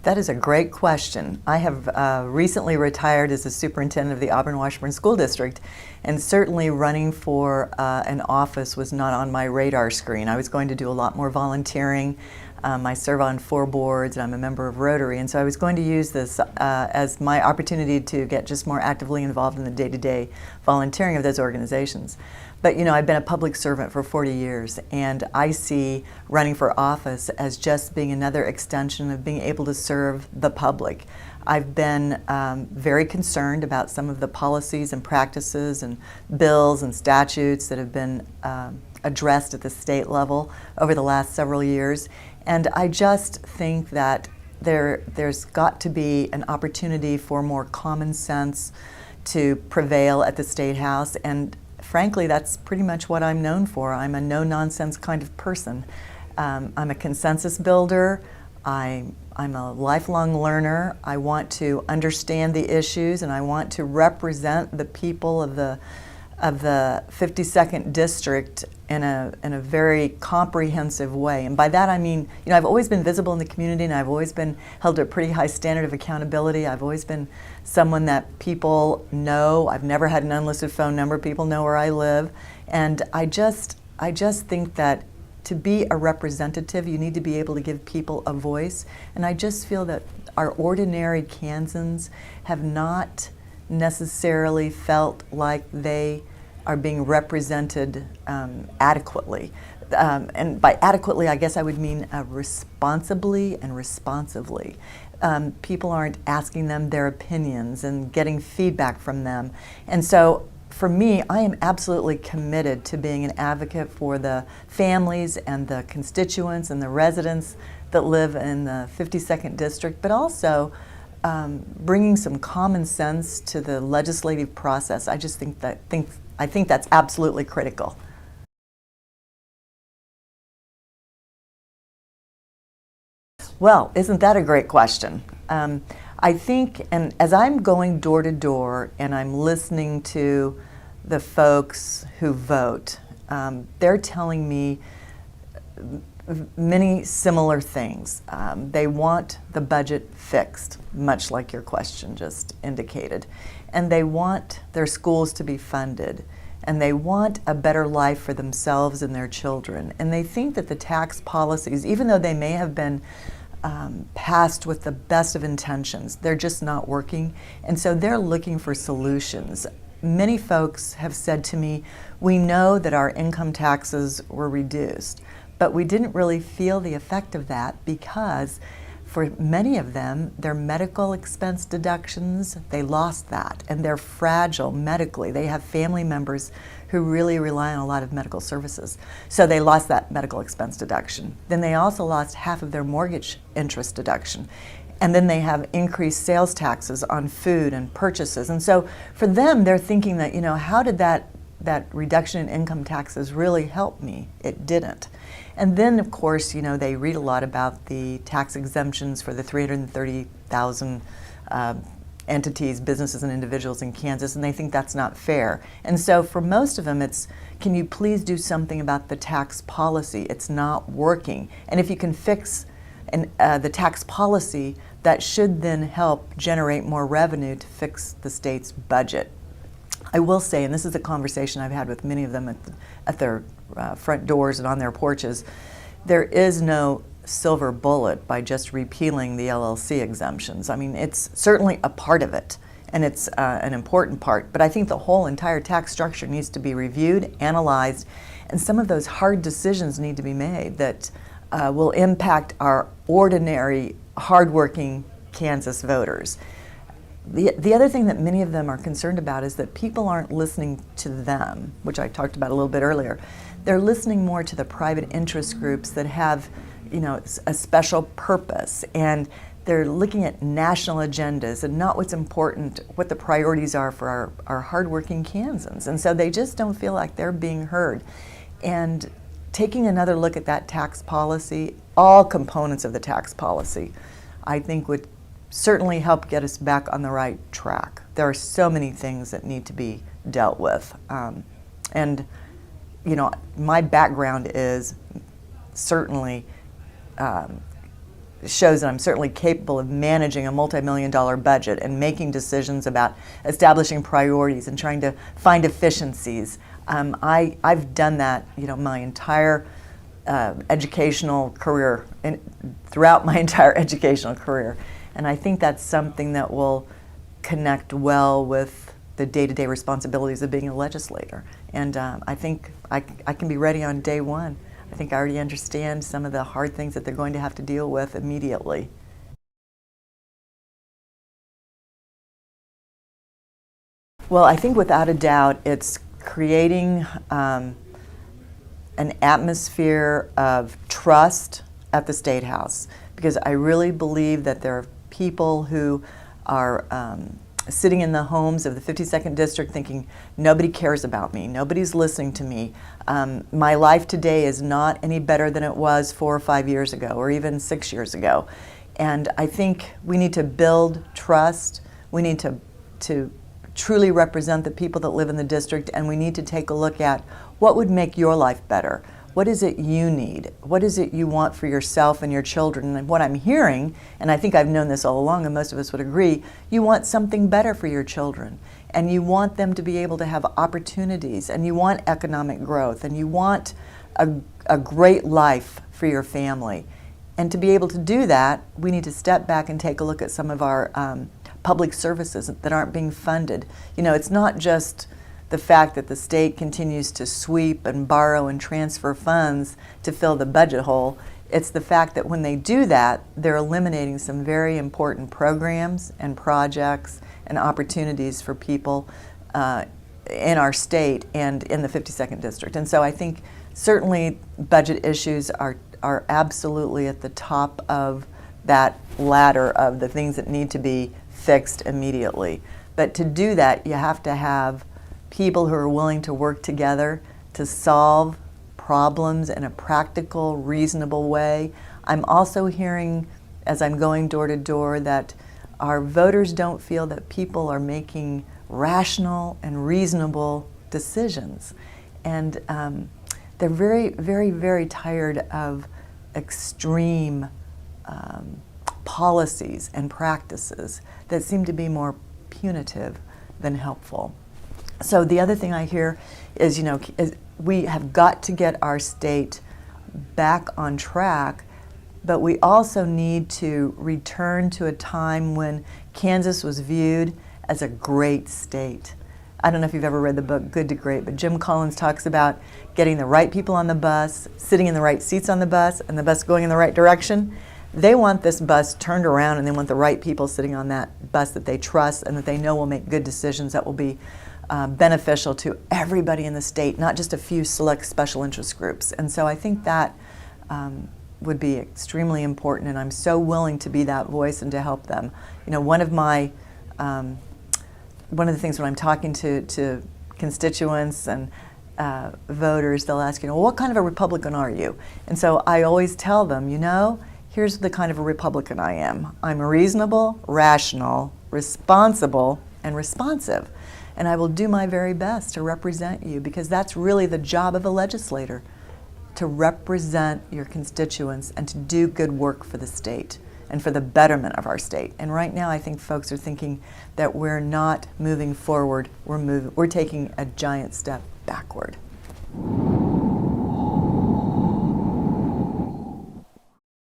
That is a great question. I have recently retired as a superintendent of the Auburn-Washburn School District, and certainly running for an office was not on my radar screen. I was going to do a lot more volunteering. I serve on 4 boards, and I'm a member of Rotary, and so I was going to use this as my opportunity to get just more actively involved in the day-to-day volunteering of those organizations. But you know, I've been a public servant for 40 years, and I see running for office as just being another extension of being able to serve the public. I've been very concerned about some of the policies and practices and bills and statutes that have been addressed at the state level over the last several years. And I just think that there's got to be an opportunity for more common sense to prevail at the State House, and frankly, that's pretty much what I'm known for. I'm a no-nonsense kind of person. I'm a consensus builder. I'm a lifelong learner. I want to understand the issues, and I want to represent the people of the 52nd District in a very comprehensive way. And by that I mean, you know, I've always been visible in the community, and I've always been held to a pretty high standard of accountability. I've always been someone that people know. I've never had an unlisted phone number. People know where I live. And I just think that to be a representative, you need to be able to give people a voice. And I just feel that our ordinary Kansans have not necessarily felt like they are being represented adequately. And by adequately, I guess I would mean responsibly and responsively. People aren't asking them their opinions and getting feedback from them. And so for me, I am absolutely committed to being an advocate for the families and the constituents and the residents that live in the 52nd District, but also bringing some common sense to the legislative process. I just think that's absolutely critical. Well, isn't that a great question? I think, and as I'm going door to door and I'm listening to the folks who vote, they're telling me many similar things. They want the budget fixed, much like your question just indicated. And they want their schools to be funded. And they want a better life for themselves and their children. And they think that the tax policies, even though they may have been passed with the best of intentions, they're just not working. And so they're looking for solutions. Many folks have said to me, we know that our income taxes were reduced, but we didn't really feel the effect of that because for many of them, their medical expense deductions, they lost that, and they're fragile medically. They have family members who really rely on a lot of medical services. So they lost that medical expense deduction. Then they also lost half of their mortgage interest deduction. And then they have increased sales taxes on food and purchases. And so for them, they're thinking that, you know, how did that reduction in income taxes really help me? It didn't. And then, of course, you know, they read a lot about the tax exemptions for the 330,000 entities, businesses and individuals in Kansas, and they think that's not fair. And so for most of them, it's, can you please do something about the tax policy? It's not working. And if you can fix the tax policy, that should then help generate more revenue to fix the state's budget. I will say, and this is a conversation I've had with many of them at their front doors and on their porches, there is no silver bullet by just repealing the LLC exemptions. I mean, it's certainly a part of it, and it's an important part, but I think the whole entire tax structure needs to be reviewed, analyzed, and some of those hard decisions need to be made that will impact our ordinary, hardworking Kansas voters. The other thing that many of them are concerned about is that people aren't listening to them, which I talked about a little bit earlier. They're listening more to the private interest groups that have, you know, a special purpose, and they're looking at national agendas and not what's important, what the priorities are for our hardworking Kansans. And so they just don't feel like they're being heard. And taking another look at that tax policy, all components of the tax policy, I think would certainly help get us back on the right track. There are so many things that need to be dealt with. And, you know, my background is certainly shows that I'm certainly capable of managing a multi-million-dollar budget and making decisions about establishing priorities and trying to find efficiencies. I've done that, my entire educational career, throughout my entire educational career. And I think that's something that will connect well with the day-to-day responsibilities of being a legislator. And I think I can be ready on day one. I think I already understand some of the hard things that they're going to have to deal with immediately. Well, I think without a doubt it's creating an atmosphere of trust at the State House, because I really believe that there are people who are sitting in the homes of the 52nd District thinking, nobody cares about me, nobody's listening to me. My life today is not any better than it was 4 or 5 years ago, or even 6 years ago. And I think we need to build trust. We need to truly represent the people that live in the district, and we need to take a look at what would make your life better. What is it you need? What is it you want for yourself and your children? And what I'm hearing, and I think I've known this all along, and most of us would agree, you want something better for your children. And you want them to be able to have opportunities, and you want economic growth, and you want a great life for your family. And to be able to do that, we need to step back and take a look at some of our public services that aren't being funded. It's not just the fact that the state continues to sweep and borrow and transfer funds to fill the budget hole. It's the fact that when they do that, they're eliminating some very important programs and projects and opportunities for people in our state and in the 52nd District. And so I think certainly budget issues are absolutely at the top of that ladder of the things that need to be fixed immediately. But to do that, you have to have people who are willing to work together to solve problems in a practical, reasonable way. I'm also hearing, as I'm going door to door, that our voters don't feel that people are making rational and reasonable decisions. And they're very, very, very tired of extreme policies and practices that seem to be more punitive than helpful. So the other thing I hear is, we have got to get our state back on track, but we also need to return to a time when Kansas was viewed as a great state. I don't know if you've ever read the book Good to Great, but Jim Collins talks about getting the right people on the bus, sitting in the right seats on the bus, and the bus going in the right direction. They want this bus turned around, and they want the right people sitting on that bus that they trust and that they know will make good decisions that will be beneficial to everybody in the state, not just a few select special interest groups. And so I think that would be extremely important, and I'm so willing to be that voice and to help them. One of the things when I'm talking to constituents and voters, they'll ask, what kind of a Republican are you? And so I always tell them, here's the kind of a Republican I am. I'm reasonable, rational, responsible, and responsive. And I will do my very best to represent you, because that's really the job of a legislator, to represent your constituents and to do good work for the state and for the betterment of our state. And right now I think folks are thinking that we're not moving forward, we're taking a giant step backward.